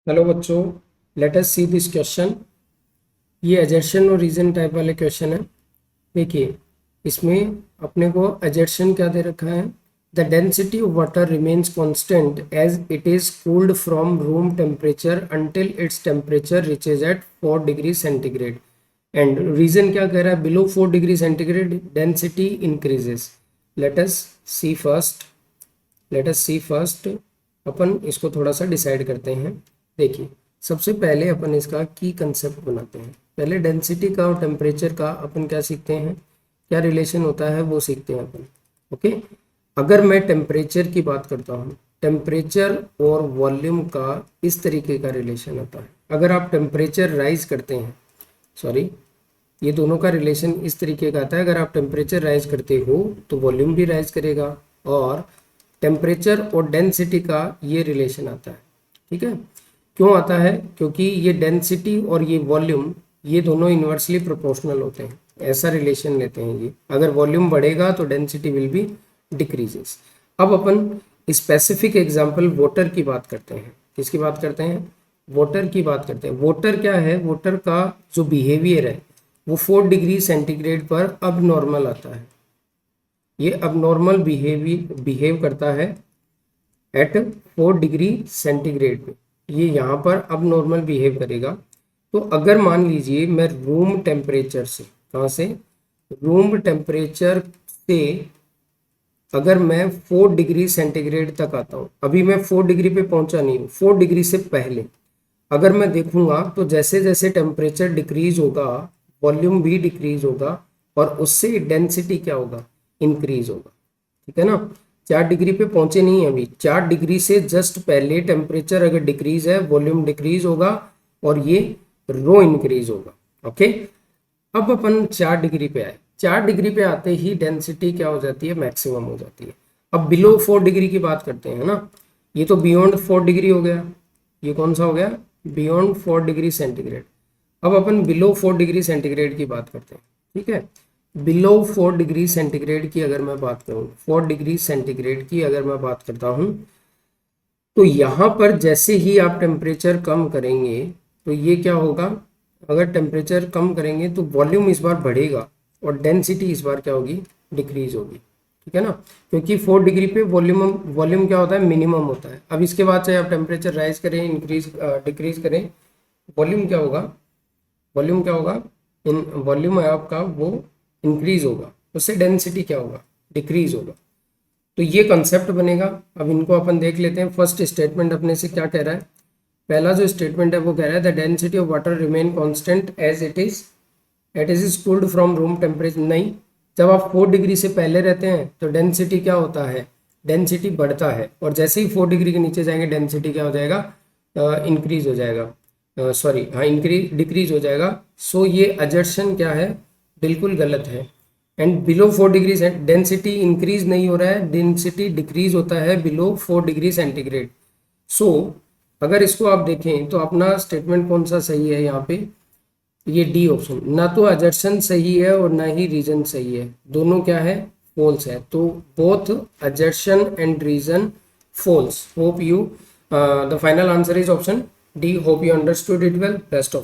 Hello बच्चों, late us see this question. ये assertion और रीजन टाइप वाले क्वेश्चन है। देखिए, इसमें अपने को एजर्शन क्या दे रखा है। The density of water remains constant as it is cooled from room temperature until its temperature reaches at 4 degree centigrade. And reason क्या कह रहा है, below 4 degree centigrade density increases. Let us see first अपन इसको थोड़ा सा decide करते हैं। देखिए, सबसे पहले अपन इसका की कंसेप्ट बनाते हैं। पहले डेंसिटी का और टेम्परेचर का अपन क्या सीखते हैं, क्या रिलेशन होता है वो सीखते हैं अपन। ओके, अगर मैं टेम्परेचर की बात करता हूँ, टेम्परेचर और वॉल्यूम का इस तरीके का रिलेशन होता है। अगर आप टेम्परेचर राइज करते हैं, सॉरी, ये दोनों का रिलेशन इस तरीके का आता है। अगर आप टेम्परेचर राइज करते हो तो वॉल्यूम भी राइज करेगा, और टेम्परेचर और डेंसिटी का ये रिलेशन आता है। ठीक है, क्यों आता है? क्योंकि ये डेंसिटी और ये वॉल्यूम, ये दोनों इन्वर्सली प्रोपोर्शनल होते हैं। ऐसा रिलेशन लेते हैं ये। अगर वॉल्यूम बढ़ेगा तो डेंसिटी विल बी डिक्रीजेस। अब अपन स्पेसिफिक एग्जांपल वाटर की बात करते हैं। किसकी बात करते हैं? वाटर की बात करते हैं। वाटर क्या है? वाटर का जो बिहेवियर है वो 4 डिग्री सेंटीग्रेड पर अब नॉर्मल आता है। ये अब नॉर्मल बिहेव करता है एट 4 डिग्री सेंटीग्रेड पे। ये यहाँ पर अब नॉर्मल बिहेव करेगा। तो अगर मान लीजिए मैं रूम टेम्परेचर से, कहाँ से? रूम टेम्परेचर से अगर मैं 4 डिग्री सेंटीग्रेड तक आता हूँ, अभी मैं 4 डिग्री पे पहुंचा नहीं हूँ, 4 डिग्री से पहले अगर मैं देखूंगा तो जैसे जैसे टेम्परेचर डिक्रीज होगा वॉल्यूम भी डिक्रीज होगा, और उससे डेंसिटी क्या होगा? इंक्रीज होगा। ठीक है ना? 4 डिग्री पे पहुंचे नहीं है अभी, 4 डिग्री से जस्ट पहले टेम्परेचर अगर डिक्रीज है, वॉल्यूम डिक्रीज होगा और ये रो इंक्रीज होगा। ओके, अब अपन 4 डिग्री पे आए। 4 डिग्री पे आते ही डेंसिटी क्या हो जाती है? मैक्सिमम हो जाती है। अब बिलो 4 डिग्री की बात करते हैं ना, ये तो बियॉन्ड 4 डिग्री हो गया। ये कौन सा हो गया? Beyond 4 degree centigrade. अब अपन बिलो 4 डिग्री सेंटीग्रेड की बात करते हैं। ठीक है, बिलो 4 डिग्री सेंटीग्रेड की अगर मैं बात करूं, 4 डिग्री सेंटीग्रेड की अगर मैं बात करता हूं, तो यहाँ पर जैसे ही आप टेम्परेचर कम करेंगे तो ये क्या होगा? अगर टेम्परेचर कम करेंगे तो वॉल्यूम इस बार बढ़ेगा और डेंसिटी इस बार क्या होगी? डिक्रीज होगी। ठीक है ना? क्योंकि 4 डिग्री पे वॉल्यूम क्या होता है? मिनिमम होता है। अब इसके बाद चाहे आप टेम्परेचर राइज करें, इंक्रीज डिक्रीज करें, वॉल्यूम क्या होगा? वॉल्यूम क्या होगा? इन वॉल्यूम आपका वो इंक्रीज होगा, उससे डेंसिटी क्या होगा? डिक्रीज होगा। तो ये कंसेप्ट बनेगा। अब इनको अपन देख लेते हैं। फर्स्ट स्टेटमेंट अपने से क्या कह रहा है? पहला जो स्टेटमेंट है वो कह रहा है the density of water remain constant as it is cooled from room temperature. नहीं, जब आप 4 डिग्री से पहले रहते हैं तो डेंसिटी क्या होता है? डेंसिटी बढ़ता है, और जैसे ही 4 डिग्री के नीचे जाएंगे डेंसिटी क्या हो जाएगा? इंक्रीज हो जाएगा। सॉरी, हाँ, इंक्रीज डिक्रीज हो जाएगा। सो ये अजर्शन क्या है? बिल्कुल गलत है। And below 4 degree density increase नहीं हो रहा है, डेंसिटी डिक्रीज होता है बिलो 4 डिग्री सेंटीग्रेड। सो अगर इसको आप देखें तो अपना स्टेटमेंट कौन सा सही है यहाँ पे? ये डी ऑप्शन। ना तो अजर्शन सही है और ना ही रीजन सही है, दोनों क्या है? फॉल्स है। तो both assertion and reason false. Hope you the final answer is option D. Hope you understood it well. Best of